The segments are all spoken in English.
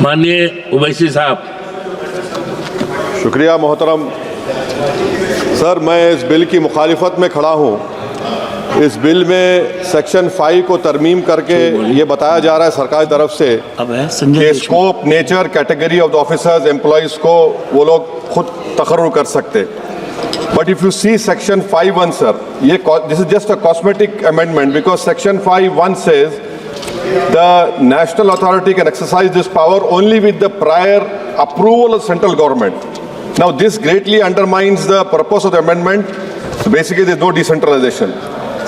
माननीय ओवैसी साहब। शुक्रिया मोहतरम सर, मैं इस बिल की मुखालिफत में खड़ा हूँ। इस बिल में सेक्शन 5 को तरमीम करके ये बताया जा रहा है सरकार की तरफ से कि scope, nature, category of the officers, employees को वो लोग खुद तकर्रुर कर सकते। But if you see section 5(1) sir, ये this is just a cosmetic amendment because section 5(1) says the national authority can exercise this power only with the prior approval of central government. Now this greatly undermines the purpose of the amendment. So basically there is no decentralization.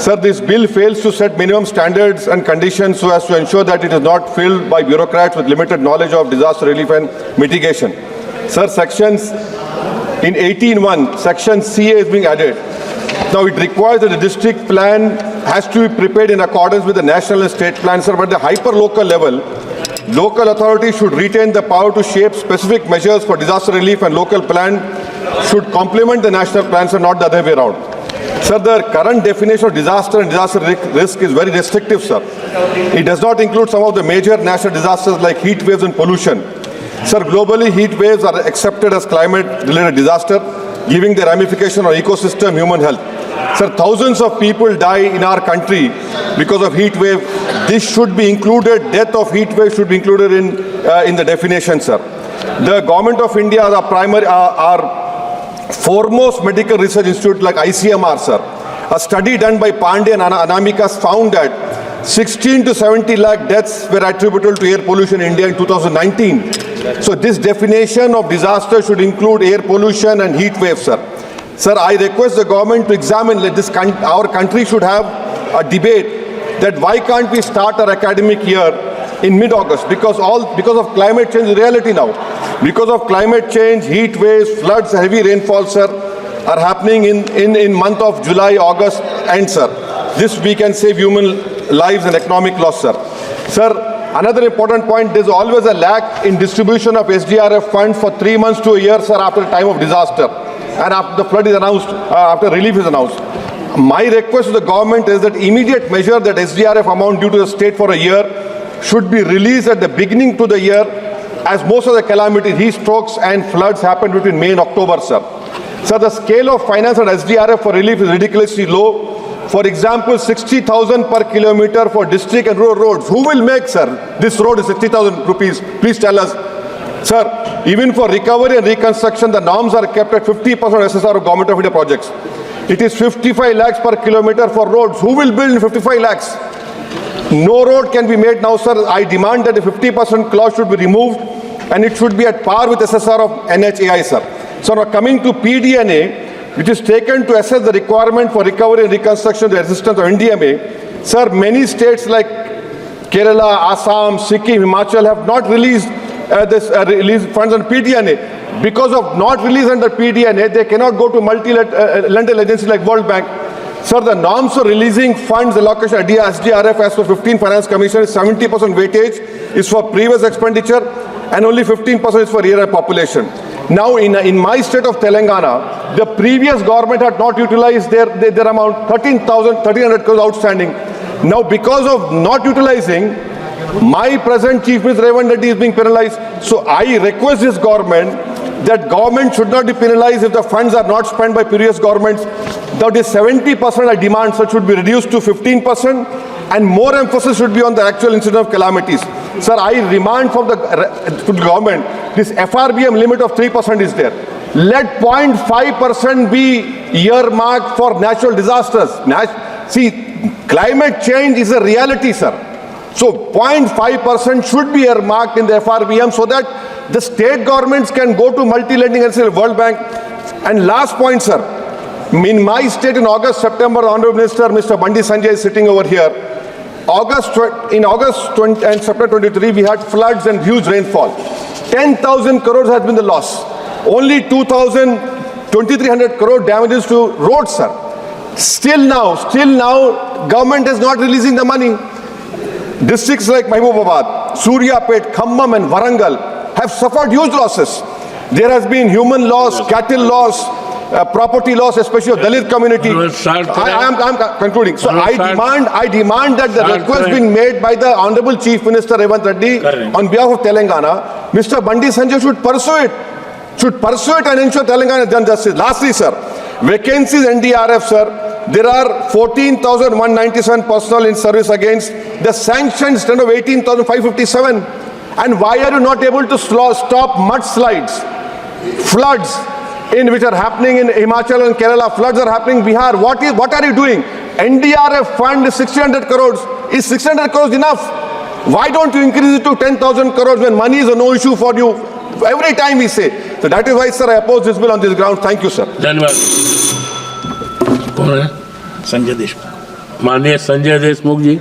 Sir, this bill fails to set minimum standards and conditions so as to ensure that it is not filled by bureaucrats with limited knowledge of disaster relief and mitigation. Sir, sections in 18(1), section CA is being added. Now it requires that the district plan has to be prepared in accordance with the national and state plans, sir, but at the hyper-local level, local authorities should retain the power to shape specific measures for disaster relief, and local plan should complement the national plans and not the other way around. Sir, the current definition of disaster and disaster risk is very restrictive, sir. It does not include some of the major national disasters like heat waves and pollution. Sir, globally, heat waves are accepted as climate-related disaster, giving the ramification on ecosystem, human health. Sir, thousands of people die in our country because of heat wave. This should be included. Death of heat wave should be included in the definition, sir. The government of India, our foremost medical research institute like ICMR, sir. A study done by Pandey and Anamikas found that 16 to 70 lakh deaths were attributable to air pollution in India in 2019. So this definition of disaster should include air pollution and heat waves, sir. Sir, I request the government to examine our country should have a debate that why can't we start our academic year in mid-August, because of climate change reality now. Because of climate change, heat waves, floods, heavy rainfall, sir, are happening in month of July, August, and sir, this we can save human lives and economic loss, sir. Sir, another important point, there's always a lack in distribution of SDRF funds for 3 months to a year, sir, after the time of disaster and after the flood is announced, after relief is announced. My request to the government is that immediate measure that SDRF amount due to the state for a year should be released at the beginning to the year, as most of the calamities, heat strokes and floods happen between May and October, sir. Sir, the scale of finance on SDRF for relief is ridiculously low. For example, 60,000 per kilometer for district and rural roads. Who will make, sir? This road is 60,000 rupees. Please tell us. Sir, even for recovery and reconstruction, the norms are kept at 50% SSR of Government of India projects. It is 55 lakhs per kilometer for roads. Who will build 55 lakhs? No road can be made now, sir. I demand that the 50% clause should be removed and it should be at par with SSR of NHAI, sir. So now coming to PDNA, which is taken to assess the requirement for recovery and reconstruction, the assistance of NDMA. Sir, many states like Kerala, Assam, Sikkim, Himachal have not released released funds on PDNA. Because of not release under PDNA, they cannot go to multi-lateral agencies like World Bank. Sir, the norms for releasing funds allocation at diya SDRF as per 15 Finance Commission is 70% weightage is for previous expenditure and only 15% is for year population. Now, in my state of Telangana, the previous government had not utilized their amount, 1,300 crores outstanding. Now, because of not utilizing, my present Chief Minister Revan Reddy is being penalized. So, I request this government that government should not be penalized if the funds are not spent by previous governments. That is 70% I demand, so it should be reduced to 15%, and more emphasis should be on the actual incident of calamities. Sir, I demand from the government, this FRBM limit of 3% is there. Let 0.5% be earmarked for natural disasters. See, climate change is a reality, sir. So 0.5% should be earmarked in the FRBM so that the state governments can go to multi-lending and say World Bank. And last point, sir. In my state in August, September, the Honorable Minister, Mr. Bandi Sanjay is sitting over here. In August and September 23, we had floods and huge rainfall. 10,000 crores has been the loss. Only 2,300 crore damages to roads, sir. Still now, government is not releasing the money. Districts like Mahbubabad, Suryapet, Khammam and Warangal have suffered huge losses. There has been human loss, cattle loss, property loss, especially of Dalit community. I am concluding. So I demand that the request being made by the Honorable Chief Minister Revanth Reddy on behalf of Telangana, Mr. Bandi Sanjay should pursue it and ensure Telangana is done justice. Lastly, sir, vacancies NDRF, sir, there are 14,197 personnel in service against the sanctioned strength of 18,557. And why are you not able to stop mudslides, floods which are happening in Himachal and Kerala? Floods are happening in Bihar. What are you doing? NDRF fund is 600 crores. Is 600 crores enough? Why don't you increase it to 10,000 crores when money is a no issue for you? Every time we say. So that is why, sir, I oppose this bill on this ground. Thank you, sir. धन्यवाद. कौन है? संजय देश माननीय संजय देशमुख जी.